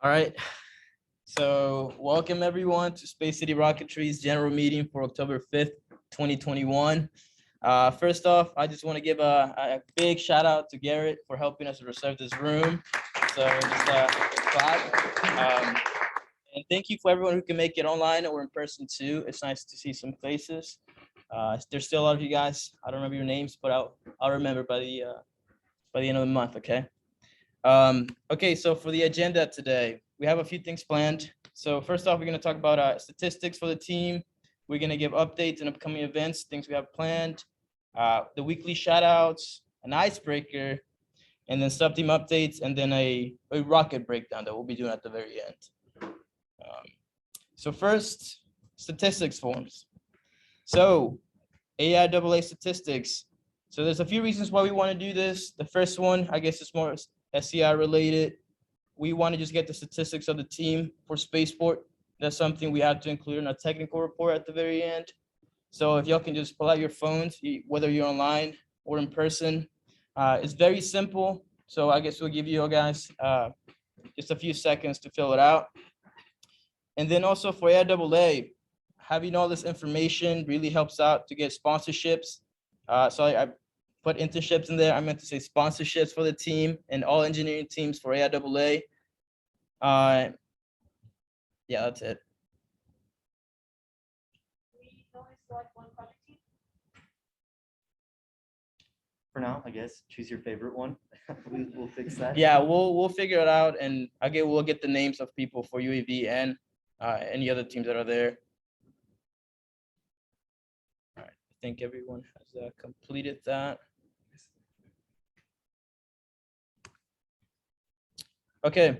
All right. So welcome everyone to Space City Rocketry's General Meeting for October 5th, 2021. First off, I just want to give a big shout out to Garrett for helping us reserve this room. So just clap. And thank you for everyone who can make it online or in person too. It's nice to see some faces. There's still a lot of you guys. I don't remember your names, but I'll remember by the end of the month. Okay. Okay, so for the agenda today, we have a few things planned. So first off, we're going to talk about statistics for the team. We're going to give updates and upcoming events, things we have planned, the weekly shout outs, an icebreaker, and then sub team updates, and then a rocket breakdown that we'll be doing at the very end. So first, statistics forms. So AIAA statistics. So there's a few reasons why we want to do this. The first one, I guess, is more SCR related. We want to just get the statistics of the team for spaceport. That's something we have to include in a technical report at the very end. So if y'all can just pull out your phones, whether you're online or in person. It's very simple. So I guess we'll give you guys just a few seconds to fill it out. And then also for AIAA, having all this information really helps out to get sponsorships. So I put internships in there. I meant to say sponsorships for the team and all engineering teams for AIAA. Yeah, that's it. We only select one project team. For now, I guess choose your favorite one. We'll fix that. Yeah, we'll figure it out, and again, we'll get the names of people for UAV and any other teams that are there. All right, I think everyone has completed that. Okay.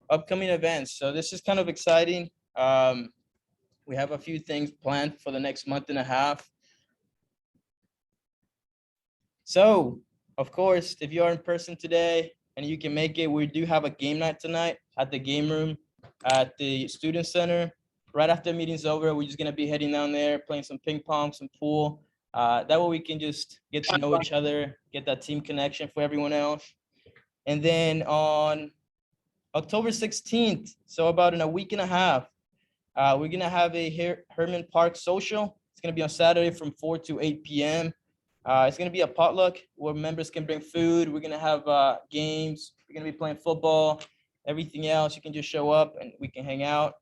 Upcoming events. So this is kind of exciting. We have a few things planned for the next month and a half. So, of course, if you are in person today and you can make it, we do have a game night tonight at the game room at the student center. Right after the meeting's over, we're just gonna be heading down there, playing some ping pong, some pool. That way we can just get to know each other, get that team connection for everyone else. And then on October 16th, so about in a week and a half, we're gonna have a Herman Park social. It's gonna be on Saturday from 4 to 8 p.m. It's gonna be a potluck where members can bring food. We're gonna have games. We're gonna be playing football. Everything else, you can just show up and we can hang out.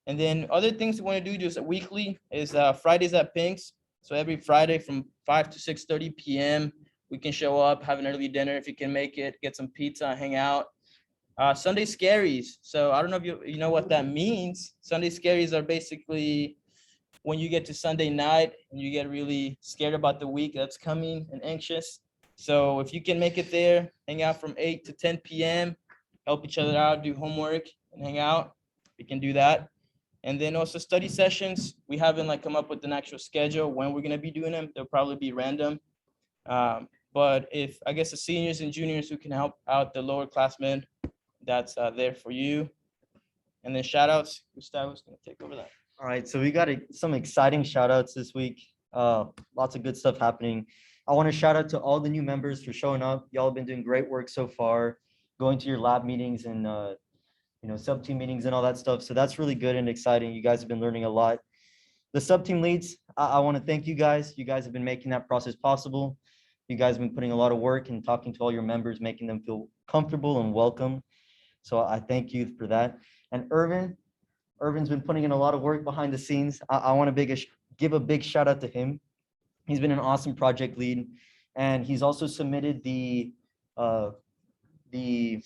And then other things we want to do just weekly is Fridays at Pink's. So every Friday from 5 to 6:30 p.m. we can show up, have an early dinner if you can make it, get some pizza, hang out. Sunday scaries. So I don't know if you know what that means. Sunday scaries are basically when you get to Sunday night and you get really scared about the week that's coming and anxious. So if you can make it there, hang out from 8 to 10 p.m., help each other out, do homework and hang out, we can do that. And then also study sessions. We haven't come up with an actual schedule when we're gonna be doing them. They'll probably be random. But if I guess the seniors and juniors who can help out the lower classmen, that's there for you. And then shout outs, Gustavo's gonna take over that. All right, so we got some exciting shout outs this week. Lots of good stuff happening. I want to shout out to all the new members for showing up. Y'all have been doing great work so far, going to your lab meetings and sub team meetings and all that stuff. So that's really good and exciting. You guys have been learning a lot. The sub team leads, I want to thank you guys. You guys have been making that process possible. You guys have been putting a lot of work and talking to all your members, making them feel comfortable and welcome. So I thank you for that. And Irvin's been putting in a lot of work behind the scenes. I want to give a big shout out to him. He's been an awesome project lead, and he's also submitted the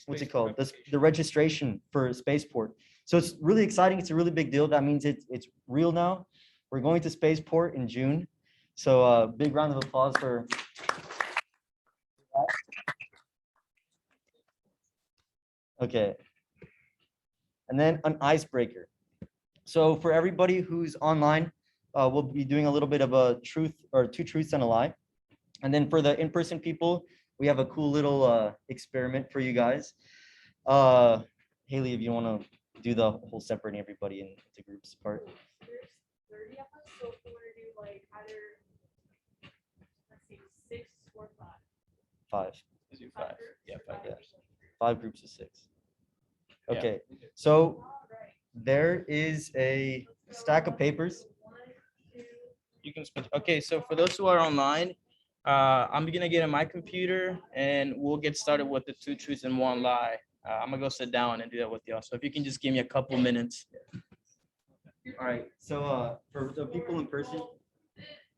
what's it called? The registration for Spaceport. So it's really exciting. It's a really big deal. That means it's real now. We're going to Spaceport in June. So big round of applause for okay. And then an icebreaker. So for everybody who's online, we'll be doing a little bit of a truth or two truths and a lie. And then for the in-person people, we have a cool little experiment for you guys. Haley, if you want to do the whole separating everybody into groups part. There's 30 of us, so if we want to do either, let's see, 6 or 5. 5. Let's do 5. Yeah, 5. Yeah. 5 groups of 6. Yeah. Okay, so there is a stack of papers. You can speak. Okay, so for those who are online, I'm gonna get on my computer and we'll get started with the 2 truths and 1 lie. I'm gonna go sit down and do that with y'all. So if you can just give me a couple minutes. All right, so for the people in person,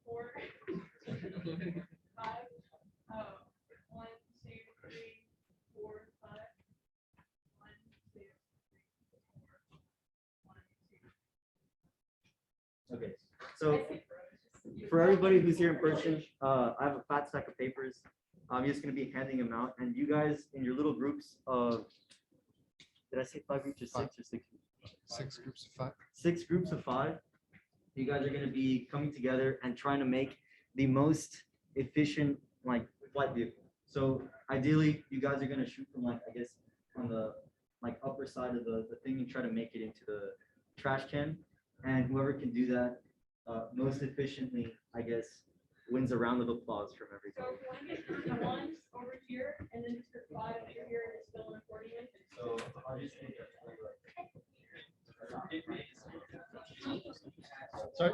4, 5. Oh, 1, 2, 3, 4, 5. 1, 2, 3, 4, 1, 2. okay, so for everybody who's here in person, I have a fat stack of papers. I'm just going to be handing them out, and you guys in your little groups of, did I say 5 groups or 6 or 6? 6 groups of 5. 6 groups of 5. You guys are going to be coming together and trying to make the most efficient like flight vehicle. So ideally, you guys are going to shoot from like, I guess, on the like upper side of the thing and try to make it into the trash can. And whoever can do that most efficiently, I guess, wins a round of applause from So everybody. when you put 1 over here and then just put 5 over here and it's still an accordion. So I'll just take that. Sorry.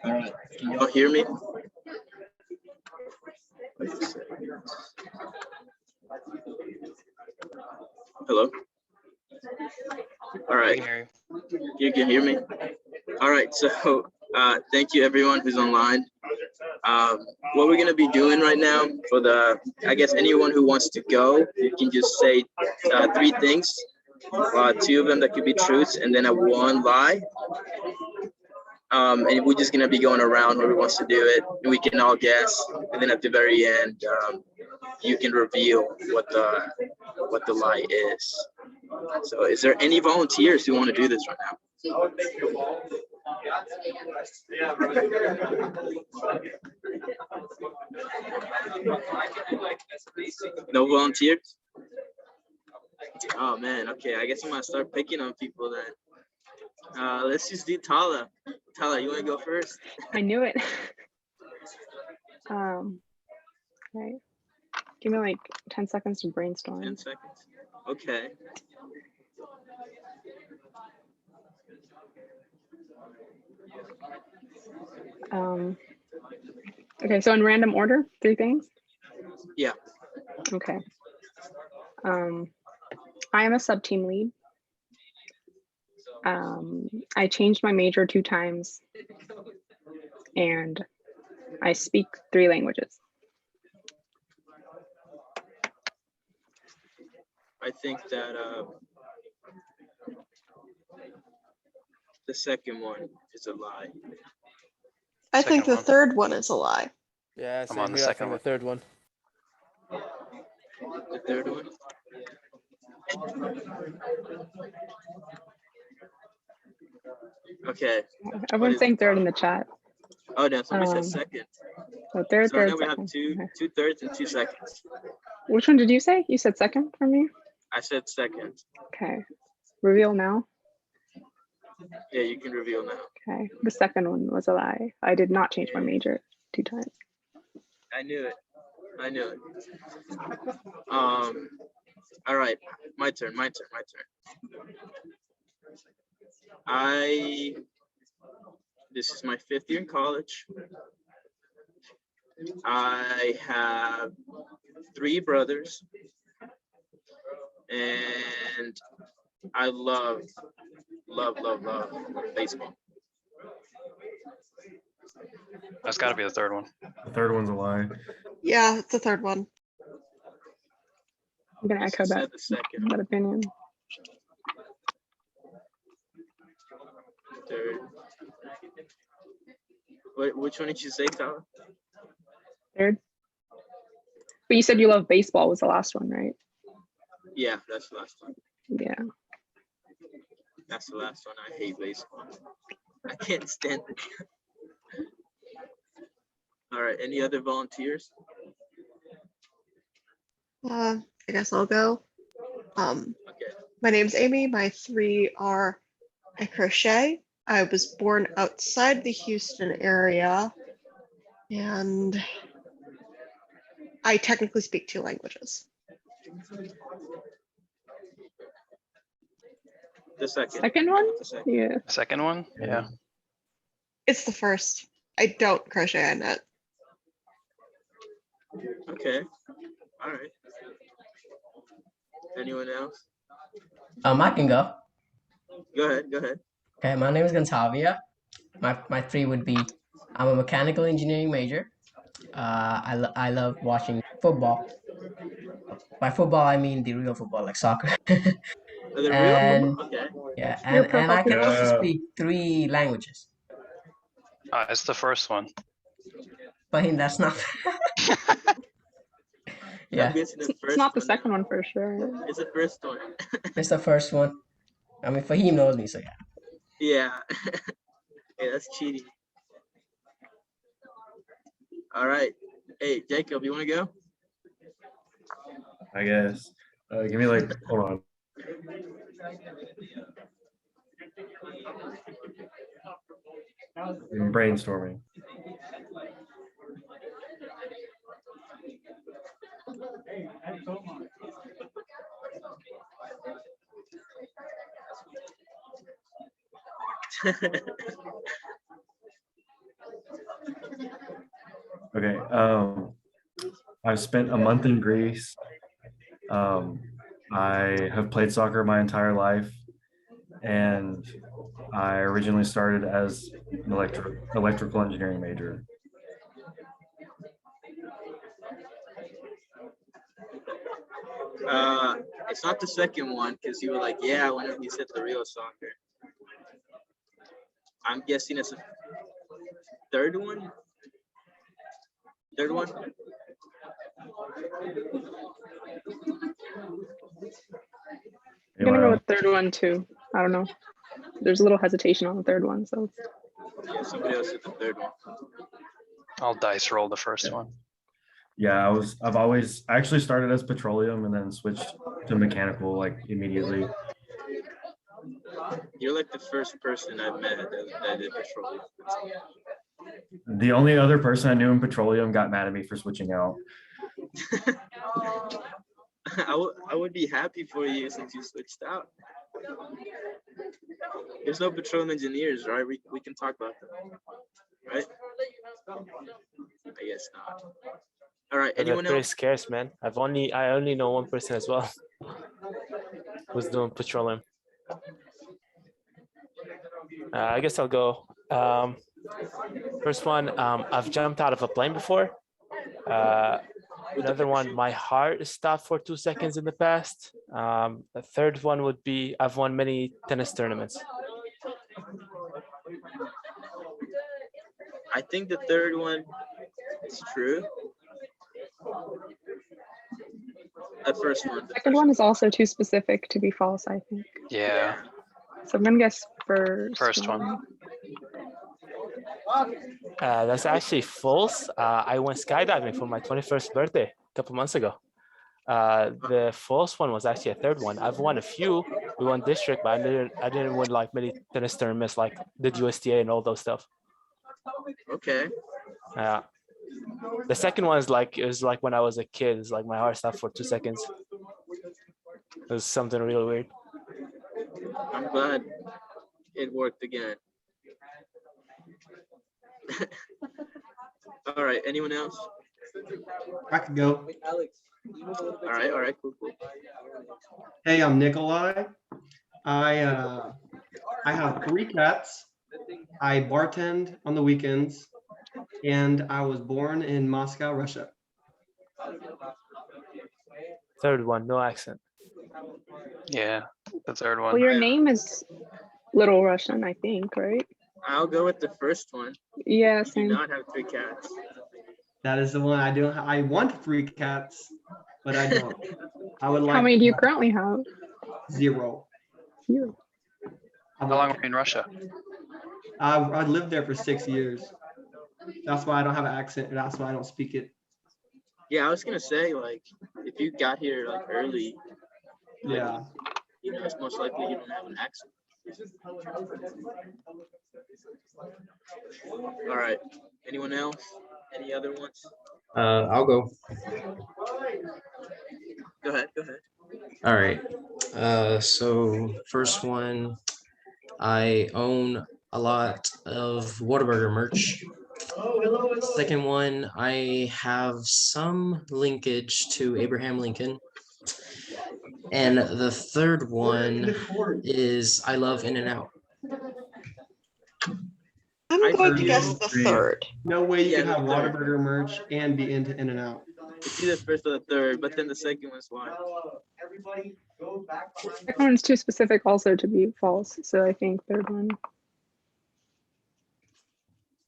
All right, can y'all hear me? Hello? All right, you can hear me? All right, so thank you everyone who's online. What we're gonna be doing right now for the, I guess anyone who wants to go, you can just say 3 things, 2 of them that could be truths and then a 1 lie. And we're just gonna be going around whoever wants to do it, and we can all guess, and then at the very end, you can reveal what the lie is. So, is there any volunteers who want to do this right now? No volunteers? Oh man, okay. I guess I'm gonna start picking on people then. Let's just do Tala. Tala, you wanna go first? I knew it. Right. Give me like 10 seconds to brainstorm. 10 seconds. Okay. Okay, so in random order, 3 things? Yeah. Okay. I am a sub-team lead. I changed my major 2 times and I speak 3 languages. I think that the second one is a lie. I think the Second one. third one is a lie. Yeah, I'm same on the here. I second think the third one. The third one? Okay. Everyone's saying third in the chat. Oh no, somebody said second. So third, So third, now we have second. 2 Okay. 2/3 and 2 seconds. Which one did you say? You said second for me? I said second. Okay. Reveal now. Yeah, you can reveal now. Okay. The second one was a lie. I did not change my major 2 times. I knew it. I knew it. All right, my turn. This is my 5th year in college. I have 3 brothers, and I love baseball. That's got to be the third one. The third one's a lie. Yeah, it's the third one. I'm gonna echo Said that, the second. that opinion. Third. Which one did you say, Tyler? Third. But you said you love baseball was the last one, right? Yeah, that's the last one. Yeah. That's the last one. I hate baseball. I can't stand it. All right. Any other volunteers? I guess I'll go. Okay. My name's Amy. My 3 are I crochet. I was born outside the Houston area. And I technically speak 2 languages. The second. Second one? The second. Yeah. Second one? Yeah. It's the first. I don't crochet and knit. Okay. All right. Anyone else? I can go. Go ahead. Go ahead. Okay, my name is Gantavia. My three would be I'm a mechanical engineering major. I love watching football. By football, I mean the real football, like soccer. The real And football? Okay. yeah, You're a and I can also Yeah. speak 3 languages. It's the first one. But that's not. I'm Yeah, guessing the It's first not the one. second one for sure. It's the first one. it's the first one. I mean, Fahim knows me, so yeah. Yeah. Hey, that's cheating. All right. Hey, Jacob, you want to go? I guess. Give me like, hold on. I'm brainstorming. Okay. I've spent a month in Greece. I have played soccer my entire life, and I originally started as an electrical engineering major. It's not the second one because you were like, yeah, when you said the real soccer. I'm guessing it's a third one. Third one. I'm gonna go Anyone with third one too. I don't know. There's a little hesitation on the third one, so Yeah, somebody else said the third one. I'll dice roll the first one. Yeah, I actually started as petroleum and then switched to mechanical like immediately. You're like the first person I've met that did petroleum. The only other person I knew in petroleum got mad at me for switching out. I would be happy for you since you switched out. There's no petroleum engineers, right? We can talk about them, right? I guess not. All right. They're Anyone pretty else? scarce, man. I only know one person as well who's doing petroleum. I guess I'll go. First one, I've jumped out of a plane before. Another one, my heart stopped for 2 seconds in the past. The third one would be I've won many tennis tournaments. I think the third one is true. The first one. The second one is also too specific to be false, I think. Yeah. So I'm gonna guess first. First one. That's actually false. I went skydiving for my 21st birthday a couple months ago. The false one was actually a third one. I've won a few. We won district, but I didn't win like many tennis tournaments like the USTA and all those stuff. Okay. The second one is like, it was like when I was a kid. It's like my heart stopped for 2 seconds. It was something really weird. I'm glad it worked again. All right. Anyone else? I could go. All right. Cool. Hey, I'm Nikolai. I have 3 cats. I bartend on the weekends, and I was born in Moscow, Russia. Third one, no accent. Yeah, the third Well, one. your name is Little Russian, I think, right? I'll go with the first one. Yeah, You do same. not have 3 cats. That is the one I don't. I want 3 cats, but I don't. I would like. How many do you currently have? 0. Zero. How long were you in Russia? I lived there for 6 years. That's why I don't have an accent, and that's why I don't speak it. Yeah, I was gonna say, like, if you got here like early, Yeah. you know, it's most likely you don't have an accent. All right. Anyone else? Any other ones? I'll go. Go ahead. Go ahead. All right. So first one, I own a lot of Whataburger merch. Second one, I have some linkage to Abraham Lincoln. And the third one is I love In-N-Out. I'm going to agree. guess the third. No way you Yeah, can have the third. Whataburger merch and be into In-N-Out. It's either first or the third, but then the second one's why. Second one's too specific also to be false, so I think third one.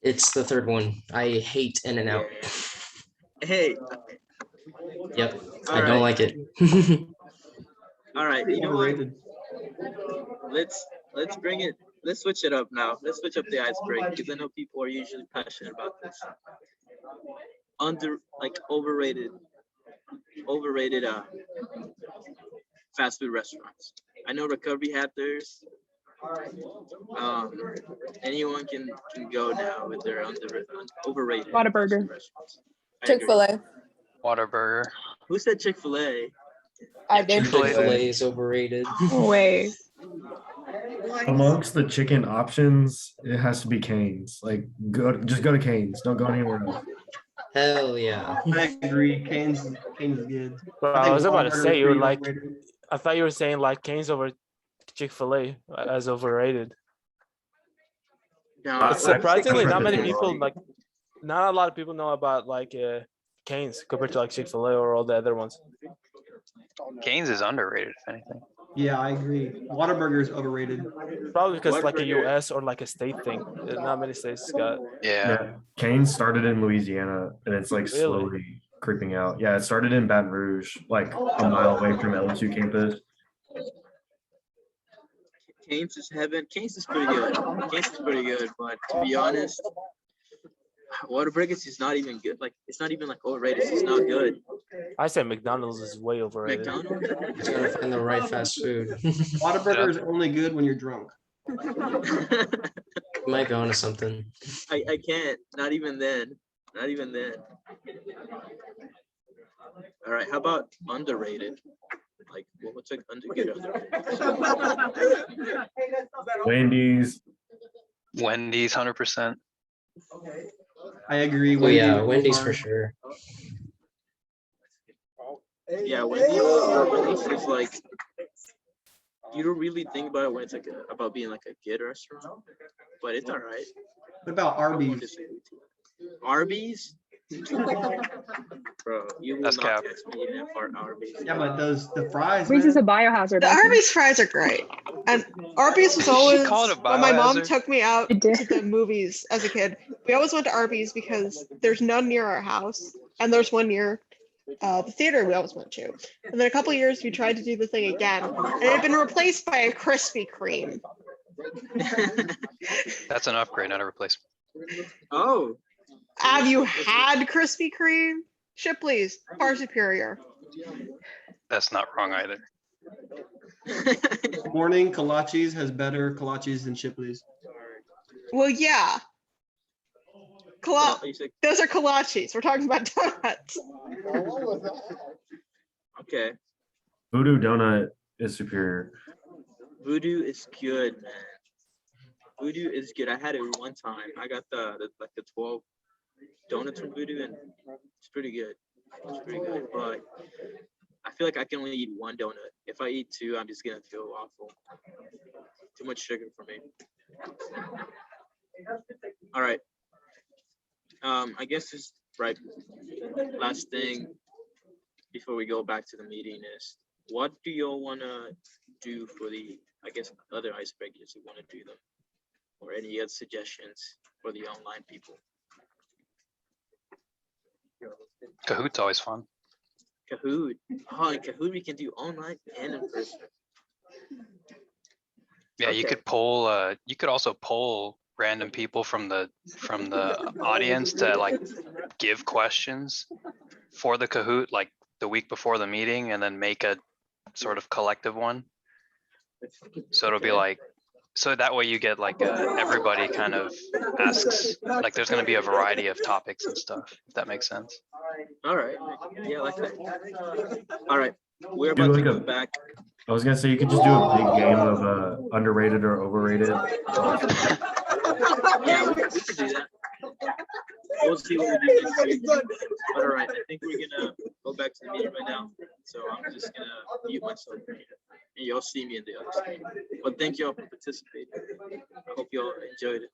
It's the third one. I hate In-N-Out. Hey. Yep, All I don't right. like it. All right. You know what? Overrated. Let's bring it. Let's switch it up now. Let's switch up the icebreaker because I know people are usually passionate about this. Overrated fast food restaurants. I know Recovery had theirs. Anyone can go now with their overrated Whataburger. restaurants. I agree. Chick-fil-A. Whataburger. Who said Chick-fil-A? I did. Chick-fil-A is overrated. Way. Amongst the chicken options, it has to be Cane's. Like, just go to Cane's. Don't go anywhere else. Hell yeah. I agree. Cane's is good. Well, I I think was about to Whataburger say is you were pretty like, overrated. I thought you were saying like Cane's over Chick-fil-A as overrated. No, But It's surprisingly not many Chick-fil-A. people like, not a lot of people know about like Cane's compared to like Chick-fil-A or all the other ones. Cane's is underrated, if anything. Yeah, I agree. Whataburger is overrated. Probably because it's like a Whataburger. US or like a state thing. Not many states got. Yeah. Yeah, Cane's started in Louisiana and it's like Really? slowly creeping out. Yeah, it started in Baton Rouge, like a mile away from L2 campus. Cane's is heaven. Cane's is pretty good. Cane's is pretty good, but to be honest, Whataburger is not even good. Like it's not even like overrated. It's not good. I say McDonald's is way overrated. McDonald's. Just gotta find the right fast food. Whataburger is only good when you're drunk. Might be onto something. I can't. Not even then. Not even then. All right. How about underrated? Like what's like underrated? Wendy's. Wendy's, 100%. I agree. Oh yeah, is Wendy's fine. for sure. Yeah, Wendy's is like you don't really think about it when it's like about being like a good restaurant, but it's all right. What about I won't Arby's? disagree with you. Arby's, bro, you will That's not cap. catch me in for Arby's. Yeah, but those the fries. Arby's is a man. biohazard. The I think. Arby's fries are great. And Arby's was Did she always, call it a when my mom biohazard? took me out I did. to the movies as a kid, we always went to Arby's because there's none near our house. And there's one near the theater we always went to. And then a couple years we tried to do the thing again. And it had been replaced by a Krispy Kreme. That's an upgrade, not a replacement. Oh, Have you had Krispy Kreme? Shipley's, far superior. That's not wrong either. Morning kolaches has better kolaches than Shipley's. Well, yeah. you said- Those are kolaches. We're talking about donuts. okay. Voodoo Donut is superior. Voodoo is good, man. Voodoo is good. I had it one time. I got the 12 donuts from Voodoo, and it's pretty good. It's pretty good, but I feel like I can only eat one donut. If I eat two, I'm just gonna feel awful. Too much sugar for me. All right. I guess this right last thing before we go back to the meeting is what do y'all wanna do for the other icebreakers who wanna do them? Or any other suggestions for the online people? Kahoot's always fun. Kahoot. Oh, in Kahoot we can do online and in person. Yeah, you Okay. could poll. You could also poll random people from the audience to like give questions for the Kahoot like the week before the meeting, and then make a sort of collective one. So it'll be Okay. like So that way you get like everybody kind of asks, like there's going to be a variety of topics and stuff, if that makes sense. All right. Yeah, I like that. All right. We're Do about to like go a- back. I was gonna say you could just do a big game of underrated or overrated. Yeah, we could do that. We'll see what we do next week. But all right, I think we're gonna go back to the meeting right now. So I'm just gonna mute myself right here, and y'all see me in the other screen. But thank y'all for participating. I hope y'all enjoyed it.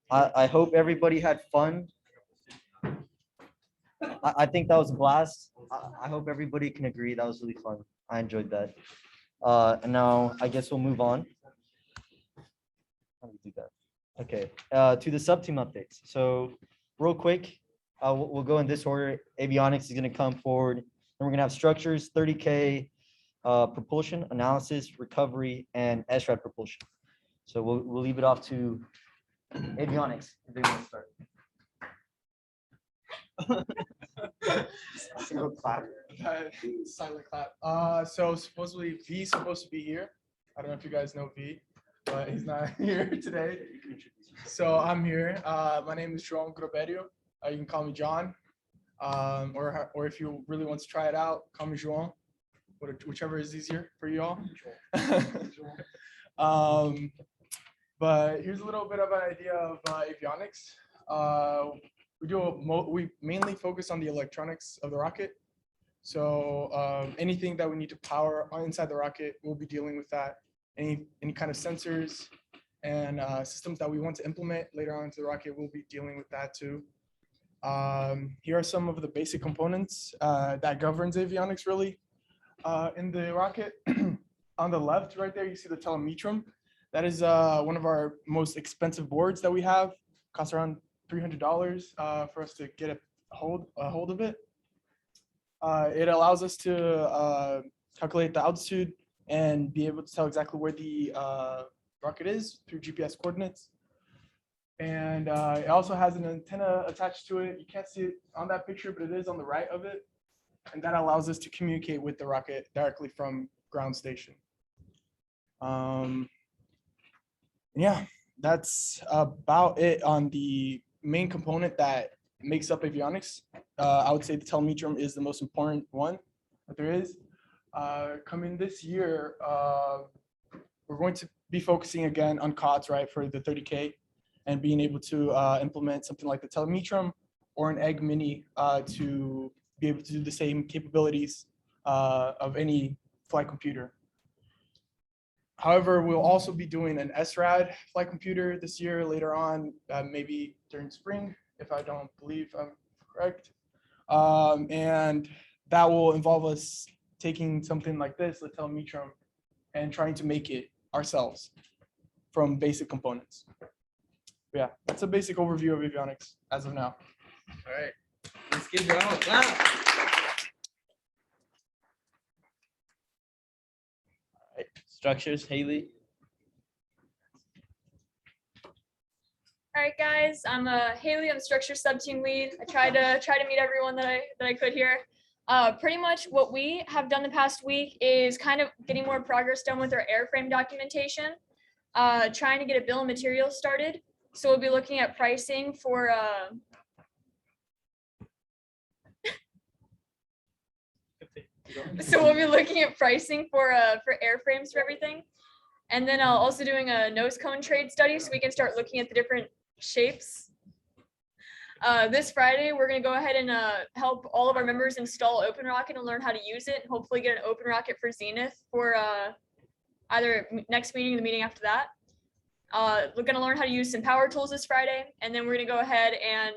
I hope everybody had fun. I think that was a blast. I hope everybody can agree that was really fun. I enjoyed that. And now I guess we'll move on. How do we do that? Okay, to the sub-team updates. So real quick, we'll go in this order. Avionics is gonna come forward. And we're gonna have structures, 30K, propulsion, analysis, recovery, and SRAD propulsion. So we'll leave it off to avionics if they want to start. Single clap. Silent clap. So supposedly V's supposed to be here. I don't know if you guys know V, but he's not here today. So I'm here. My name is João Groberio. You can call me John. Or if you really want to try it out, call me João. Whichever is easier for you all. But here's a little bit of an idea of avionics. We mainly focus on the electronics of the rocket. So anything that we need to power inside the rocket, we'll be dealing with that. Any kind of sensors and systems that we want to implement later on into the rocket, we'll be dealing with that too. Here are some of the basic components that governs avionics really in the rocket. On the left right there, you see the telemetrum. That is one of our most expensive boards that we have. Costs around $300 for us to get a hold of it. It allows us to calculate the altitude and be able to tell exactly where the rocket is through GPS coordinates. And it also has an antenna attached to it. You can't see it on that picture, but it is on the right of it. And that allows us to communicate with the rocket directly from ground station. Yeah, that's about it on the main component that makes up avionics. I would say the telemetrum is the most important one that there is. Coming this year, we're going to be focusing again on COTS, right, for the 30K and being able to implement something like the telemetrum or an egg mini to be able to do the same capabilities of any flight computer. However, we'll also be doing an SRAD flight computer this year later on, maybe during spring, if I don't believe I'm correct. And that will involve us taking something like this, the telemetrum, and trying to make it ourselves from basic components. Yeah, that's a basic overview of avionics as of now. All right, let's give you all a clap. Structures, Haley. All right, guys, I'm Haley. I'm structure sub-team lead. I try to meet everyone that I could here. Pretty much what we have done the past week is kind of getting more progress done with our airframe documentation, trying to get a bill of materials started. So we'll be looking at pricing for airframes for everything. And then also doing a nose cone trade study so we can start looking at the different shapes. This Friday, we're going to go ahead and help all of our members install OpenRocket and learn how to use it, and hopefully get an OpenRocket for Zenith for either next meeting or the meeting after that. We're gonna learn how to use some power tools this Friday, and then we're gonna go ahead and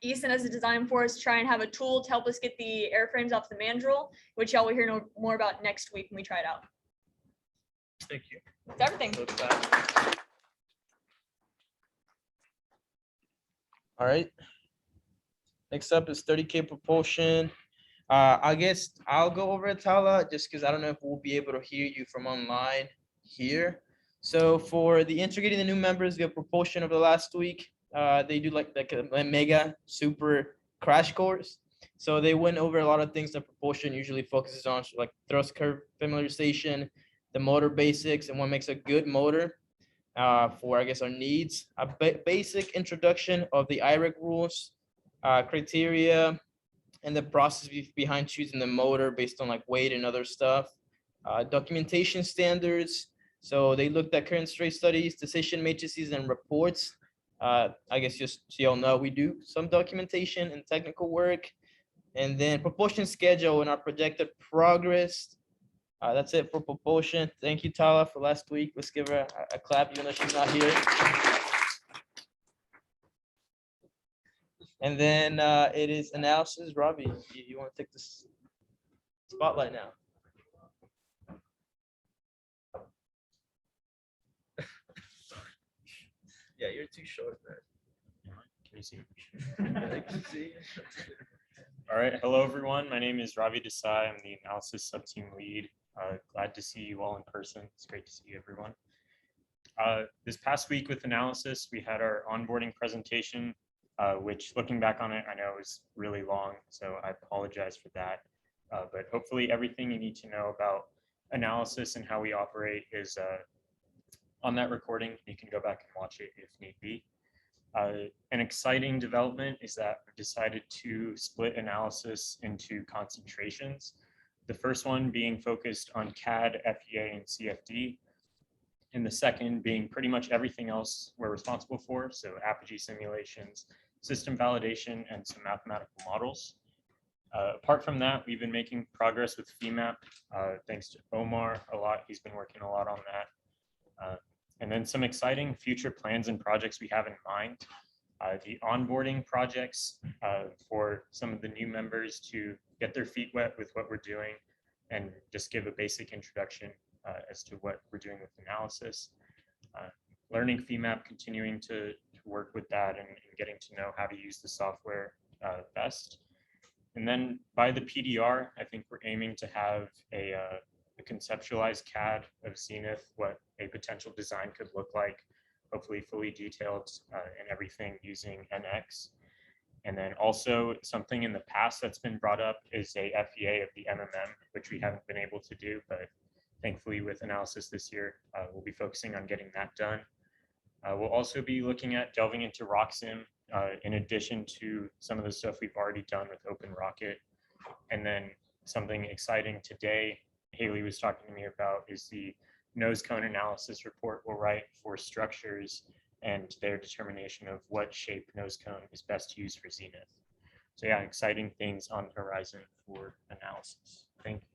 Easton as a design for us, try and have a tool to help us get the airframes off the mandrel, which y'all will hear more about next week when we try it out. Thank you. That's everything. All right. Next up is 30K propulsion. I guess I'll go over it, Tala, just because I don't know if we'll be able to hear you from online here. So for the integrating the new members, we have propulsion over the last week. They do like a mega super crash course. So they went over a lot of things that propulsion usually focuses on, so like thrust curve familiarization, the motor basics, and what makes a good motor for, I guess, our needs. A basic introduction of the IREC rules, criteria, and the process behind choosing the motor based on like weight and other stuff. Documentation standards. So they looked at current straight studies, decision matrices, and reports. I guess just so y'all know, we do some documentation and technical work. And then propulsion schedule and our projected progress. That's it for propulsion. Thank you, Tala, for last week. Let's give her a clap, even though she's not here. And then it is analysis. Robbie, you want to take this spotlight now? Yeah, you're too short, man. Can you see? All right. Hello, everyone. My name is Ravi Desai. I'm the analysis sub-team lead. Glad to see you all in person. It's great to see everyone. This past week with analysis, we had our onboarding presentation, which looking back on it, I know is really long, so I apologize for that. But hopefully everything you need to know about analysis and how we operate is on that recording. You can go back and watch it if need be. An exciting development is that we've decided to split analysis into concentrations. The first one being focused on CAD, FEA, and CFD. And the second being pretty much everything else we're responsible for. So apogee simulations, system validation, and some mathematical models. Apart from that, we've been making progress with FEMAP, thanks to Omar a lot. He's been working a lot on that. And then some exciting future plans and projects we have in mind. The onboarding projects for some of the new members to get their feet wet with what we're doing and just give a basic introduction as to what we're doing with analysis. Learning FEMAP, continuing to work with that and getting to know how to use the software best. And then by the PDR, I think we're aiming to have a conceptualized CAD of Zenith, what a potential design could look like, hopefully fully detailed and everything using NX. And then also something in the past that's been brought up is a FEA of the MMM, which we haven't been able to do, but thankfully with analysis this year, we'll be focusing on getting that done. We'll also be looking at delving into RockSim in addition to some of the stuff we've already done with OpenRocket. And then something exciting today, Haley was talking to me about, is the nose cone analysis report we'll write for structures and their determination of what shape nose cone is best to use for Zenith. So yeah, exciting things on the horizon for analysis. Thank you.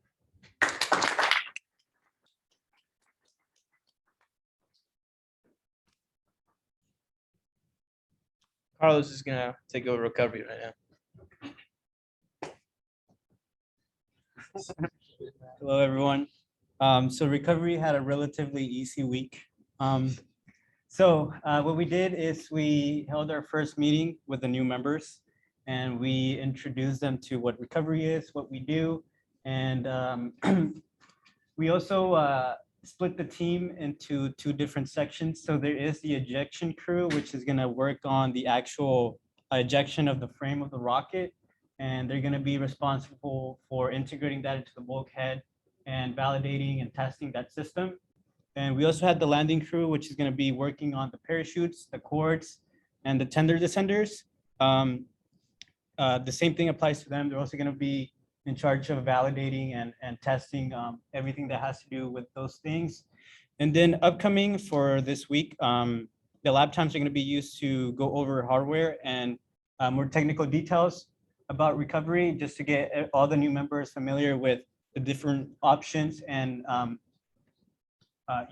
Carlos is gonna take over recovery right now. Hello, everyone. So recovery had a relatively easy week. What we did is we held our first meeting with the new members and we introduced them to what recovery is, what we do. And we also split the team into two different sections. So there is the ejection crew, which is gonna work on the actual ejection of the frame of the rocket. And they're gonna be responsible for integrating that into the bulkhead and validating and testing that system. And we also had the landing crew, which is gonna be working on the parachutes, the cords, and the tender descenders. The same thing applies to them. They're also gonna be in charge of validating and testing everything that has to do with those things. And then upcoming for this week, the lab times are gonna be used to go over hardware and more technical details about recovery, just to get all the new members familiar with the different options and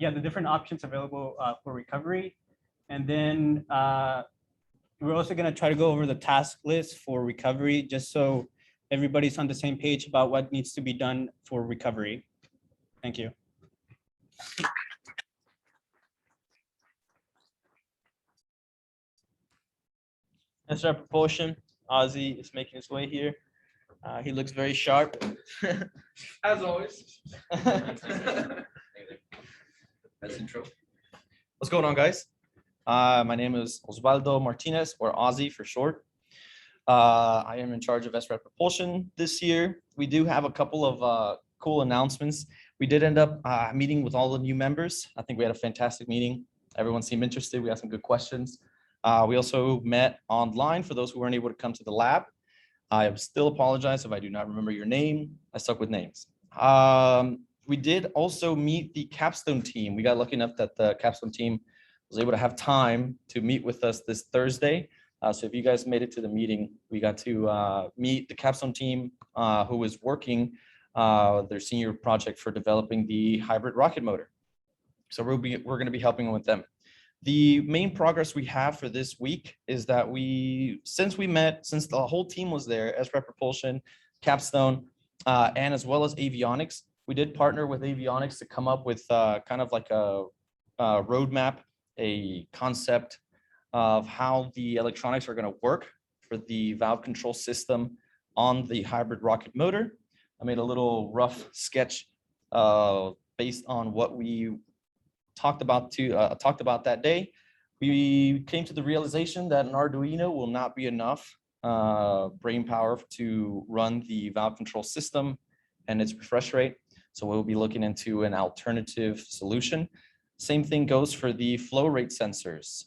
the different options available for recovery. And then we're also going to try to go over the task list for recovery, just so everybody's on the same page about what needs to be done for recovery. Thank you. That's our propulsion. Ozzy is making his way here. He looks very sharp. As always. That's intro. What's going on, guys? My name is Osvaldo Martinez, or Ozzy for short. I am in charge of SRAP Propulsion this year. We do have a couple of cool announcements. We did end up meeting with all the new members. I think we had a fantastic meeting. Everyone seemed interested. We had some good questions. We also met online for those who weren't able to come to the lab. I still apologize if I do not remember your name. I stuck with names. We did also meet the capstone team. We got lucky enough that the capstone team was able to have time to meet with us this Thursday. So if you guys made it to the meeting, we got to meet the capstone team who was working their senior project for developing the hybrid rocket motor. So we're going to be helping with them. The main progress we have for this week is that since the whole team was there, SRAP Propulsion, Capstone, and as well as avionics, we did partner with avionics to come up with kind of like a roadmap, a concept of how the electronics are going to work for the valve control system on the hybrid rocket motor. I made a little rough sketch based on what we talked about that day. We came to the realization that an Arduino will not be enough brain power to run the valve control system and its refresh rate. So we'll be looking into an alternative solution. Same thing goes for the flow rate sensors.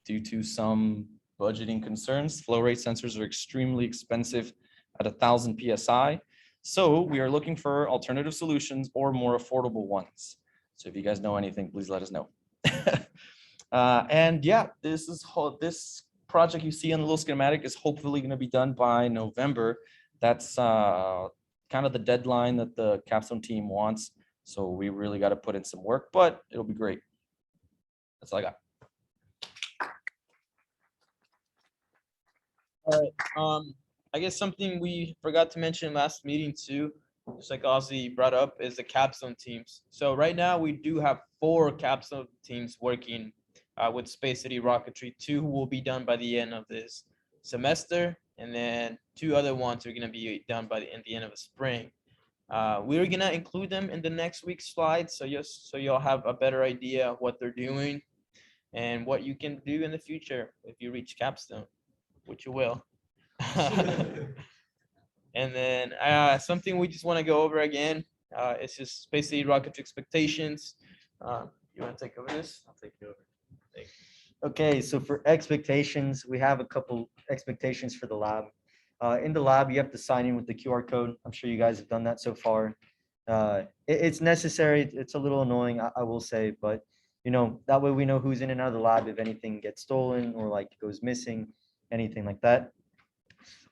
Due to some budgeting concerns, flow rate sensors are extremely expensive at 1,000 PSI. So we are looking for alternative solutions or more affordable ones. So if you guys know anything, please let us know. And yeah, this project you see on the little schematic is hopefully going to be done by November. That's kind of the deadline that the capstone team wants. So we really got to put in some work, but it'll be great. That's all I got. All right. I guess something we forgot to mention last meeting too, just like Ozzy brought up, is the capstone teams. So right now we do have 4 capstone teams working with Space City Rocketry. 2 will be done by the end of this semester, and then 2 other ones are going to be done by the end of the spring. We're going to include them in the next week's slides, so you'll have a better idea of what they're doing and what you can do in the future if you reach capstone, which you will. And then something we just want to go over again, it's just Space City Rocketry expectations. You want to take over this? I'll take it over. Thank you. Okay, so for expectations, we have a couple expectations for the lab. In the lab, you have to sign in with the QR code. I'm sure you guys have done that so far. It's necessary. It's a little annoying, I will say, but that way we know who's in and out of the lab if anything gets stolen or like goes missing, anything like that.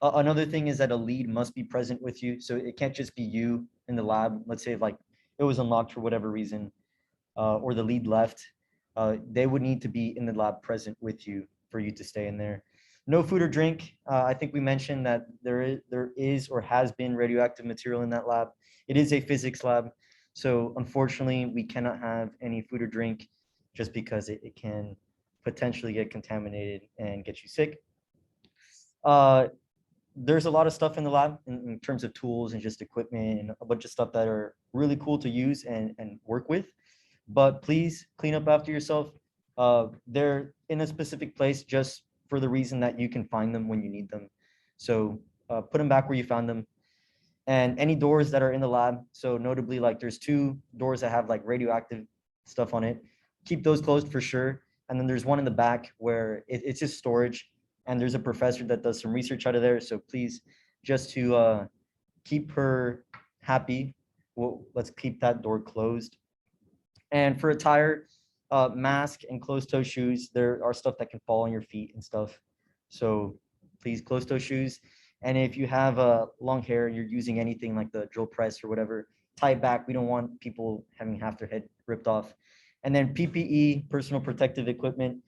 Another thing is that a lead must be present with you. So it can't just be you in the lab. Let's say if like it was unlocked for whatever reason, or the lead left, they would need to be in the lab present with you for you to stay in there. No food or drink. I think we mentioned that there is or has been radioactive material in that lab. It is a physics lab. So unfortunately, we cannot have any food or drink just because it can potentially get contaminated and get you sick. There's a lot of stuff in the lab in terms of tools and just equipment and a bunch of stuff that are really cool to use and work with. But please clean up after yourself. They're in a specific place just for the reason that you can find them when you need them. So put them back where you found them. And any doors that are in the lab, so notably like there's 2 doors that have like radioactive stuff on it, keep those closed for sure. And then there's one in the back where it's just storage. And there's a professor that does some research out of there. So please, just to keep her happy, let's keep that door closed. And for attire, mask and closed-toe shoes, there are stuff that can fall on your feet and stuff. So please, closed-toe shoes. And if you have long hair and you're using anything like the drill press or whatever, tie it back. We don't want people having half their head ripped off. And then PPE, personal protective equipment.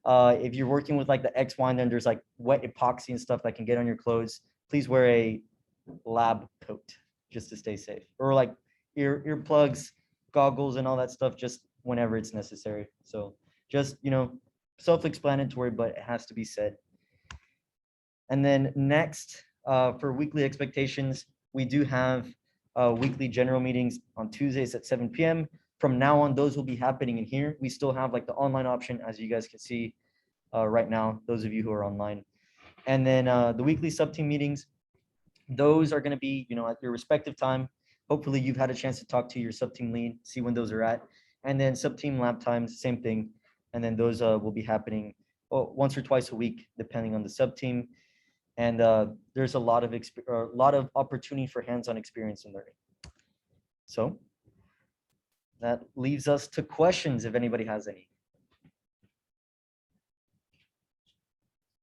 If you're working with like the X wine, then there's like wet epoxy and stuff that can get on your clothes. Please wear a lab coat just to stay safe, or like earplugs, goggles, and all that stuff just whenever it's necessary. So just, self-explanatory, but it has to be said. And then next, for weekly expectations, we do have weekly general meetings on Tuesdays at 7 p.m. From now on, those will be happening in here. We still have like the online option, as you guys can see right now, those of you who are online. And then the weekly sub-team meetings, those are going to be, at your respective time. Hopefully you've had a chance to talk to your sub-team lead, see when those are at. And then sub-team lab times, same thing. And then those will be happening once or twice a week, depending on the sub-team. And there's a lot of opportunity for hands-on experience in learning. So that leaves us to questions, if anybody has any.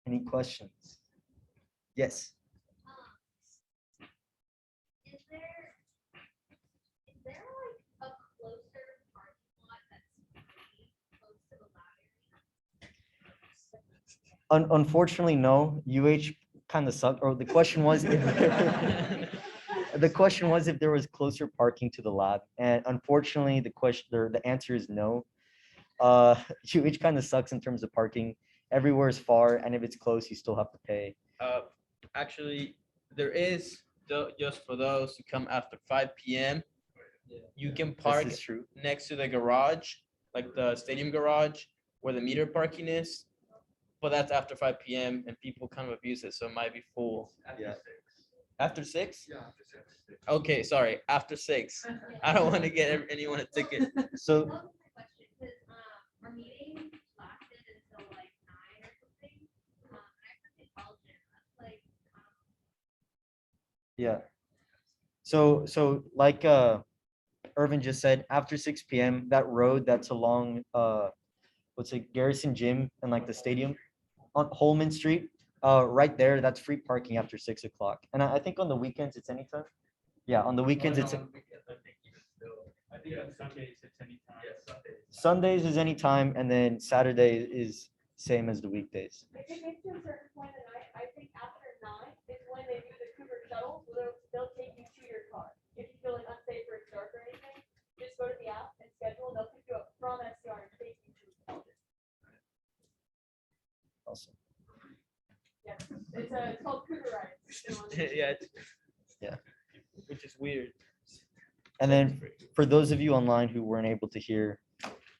Any questions? Yes. Is there like a closer parking lot that's pretty close to the lab area? Unfortunately, no. UH kind of sucked. Or the question was, if there was closer parking to the lab, and unfortunately, the answer is no. UH kind of sucks in terms of parking. Everywhere is far, and if it's close, you still have to pay. Actually, there is just for those who come after 5 p.m. You can park This is true. next to the garage, like the stadium garage, where the meter parking is. But that's after 5 p.m. and people kind of abuse it, so it might be full. Yeah. After 6? Yeah, after 6. Okay, sorry, after 6. I don't want to get anyone a ticket. So Our meeting lasted until like 9 or something. And I freaking called him. That's like, yeah. So like Irvin just said, after 6 p.m., that road that's along what's it, Garrison Gym and like the stadium on Holman Street, right there, that's free parking after 6 o'clock. And I think on the weekends it's anytime. Yeah, on the weekends it's I think on Sundays it's anytime. Sundays is anytime, and then Saturday is same as the weekdays. If it gets to a certain point at night, I think after 9 is when they do the Cougar shuttle, so they'll take you to your car. If you feel like unsafe or it's dark or anything, just go to the app and schedule, they'll pick you up from SCR and take you to the college. Awesome. Yeah, it's called Cougar Rides. Yeah. Which is weird. And then for those of you online who weren't able to hear,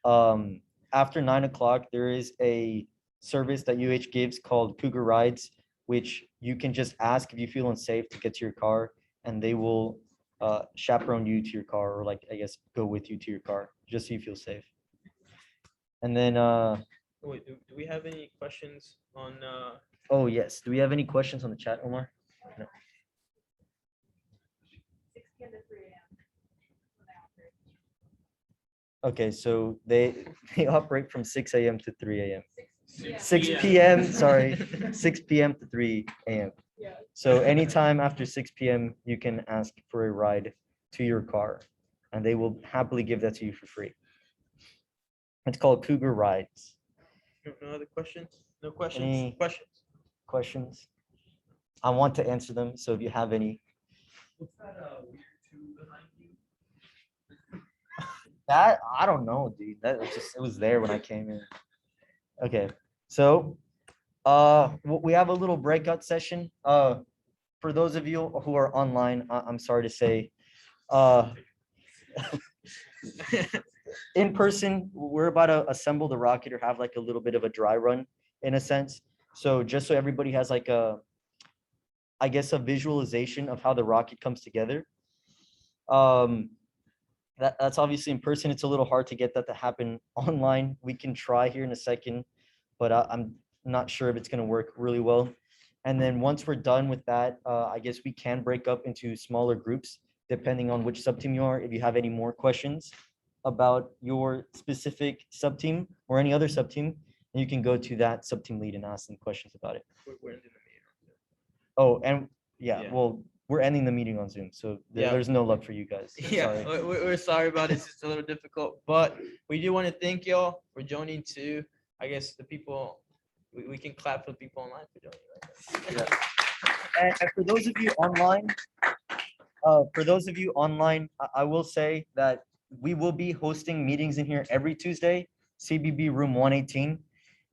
after 9 o'clock, there is a service that UH gives called Cougar Rides, which you can just ask if you feel unsafe to get to your car, and they will chaperone you to your car, or like, I guess, go with you to your car, just so you feel safe. And then, Wait, do we have any questions on? oh yes, do we have any questions on the chat, Omar? No. 6 p.m. to 3 a.m. Okay, so they operate from 6 a.m. to 3 a.m. 6 p.m. Sorry, 6 p.m. to 3 a.m. Yeah. So anytime after 6 p.m., you can ask for a ride to your car, and they will happily give that to you for free. It's called Cougar Rides. No other questions? No questions? Any Questions? questions? I want to answer them, so if you have any. What's that weird tube behind you? That, I don't know, dude. That was just, it was there when I came in. Okay, so we have a little breakout session. For those of you who are online, I'm sorry to say, in person, we're about to assemble the rocket or have like a little bit of a dry run in a sense. So just so everybody has like I guess, a visualization of how the rocket comes together. That's obviously in person. It's a little hard to get that to happen online. We can try here in a second, but I'm not sure if it's going to work really well. And then once we're done with that, I guess we can break up into smaller groups, depending on which sub-team you are. If you have any more questions about your specific sub-team or any other sub-team, you can go to that sub-team lead and ask them questions about it. We're ending the meeting. Oh, and yeah, well, we're ending the meeting on Zoom, so Yeah. there's no luck for you guys. Yeah, Sorry. we're sorry about it. It's just a little difficult, but we do want to thank y'all for joining too. I guess the people, we can clap for the people online for joining. Right? And for those of you online, I will say that we will be hosting meetings in here every Tuesday, CBB room 118.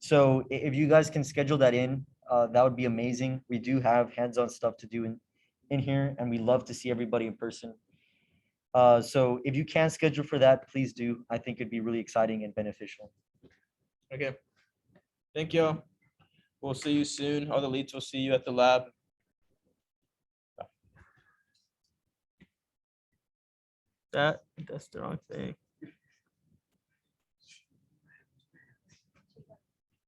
So if you guys can schedule that in, that would be amazing. We do have hands-on stuff to do in here, and we love to see everybody in person. So if you can schedule for that, please do. I think it'd be really exciting and beneficial. Okay. Thank you. We'll see you soon. All the leads will see you at the lab. That's the wrong thing.